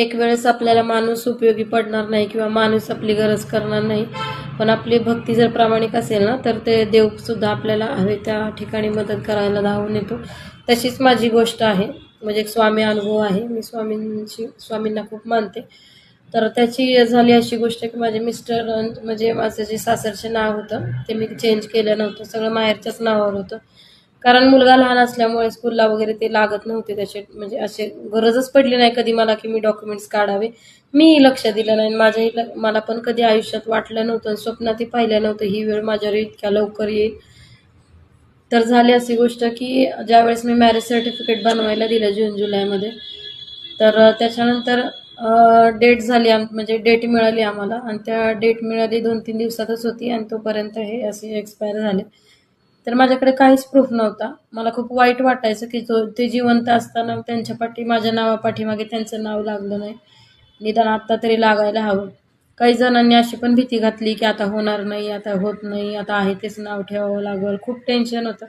एक वेळेस आपल्याला माणूस उपयोगी पडणार नाही किंवा माणूस आपली गरज करणार नाही, पण आपली भक्ती जर प्रामाणिक असेल ना तर ते देवसुद्धा आपल्याला हवे त्या ठिकाणी मदत करायला धावून येतो. तशीच माझी गोष्ट आहे, म्हणजे एक स्वामी अनुभव आहे. मी स्वामींना खूप मानते. तर त्याची झाली अशी गोष्ट की माझे मिस्टर म्हणजे माझं जे सासरचे नाव होतं ते मी चेंज केलं नव्हतं, सगळं माहेरच्याच नावावर होतं. कारण मुलगा लहान असल्यामुळे स्कूलला वगैरे ते लागत नव्हते त्याचे, म्हणजे असे गरजच पडली नाही कधी मला की मी डॉक्युमेंट्स काढावे. मीही लक्ष दिलं नाही, मला पण कधी आयुष्यात वाटलं नव्हतं, स्वप्नातही पाहिलं नव्हतं ही वेळ माझ्यावर इतक्या लवकर येईल. तर झाली अशी गोष्ट की ज्यावेळेस मी मॅरेज सर्टिफिकेट बनवायला दिलं जून जुलैमध्ये, तर त्याच्यानंतर डेट झाली, म्हणजे डेट मिळाली आम्हाला आणि त्या डेट मिळाली 2-3 दिवसातच होती आणि तोपर्यंत हे असे एक्सपायर झाले. तर माझ्याकडे काहीच प्रूफ नव्हता. मला खूप वाईट वाटायचं की ते जिवंत असताना त्यांच्या माझ्या नावापाठीमागे त्यांचं नाव लागलं नाही. निदान आत्ता तरी लागायला हवं. काही जणांनी अशी पण भीती घातली की आता होणार नाही, आता होत नाही, आता आहे तेच नाव ठेवावं लागेल. खूप टेन्शन होतं.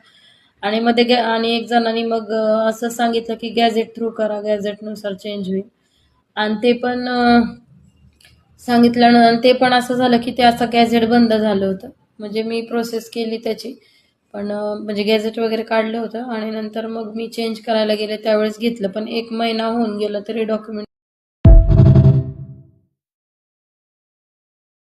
आणि आणि एक जणांनी मग असं सांगितलं की गॅझेट थ्रू करा, गॅझेटनुसार चेंज होईल. आणि ते पण सांगितलं आणि ते पण असं झालं की ते असं गॅझेट बंद झालं होतं. म्हणजे मी प्रोसेस केली त्याची, पण म्हणजे गॅझेट वगैरे काढलं होतं आणि नंतर मग मी चेंज करायला गेले त्यावेळेस घेतलं. पण 1 महिना होऊन गेला तरी डॉक्युमेंट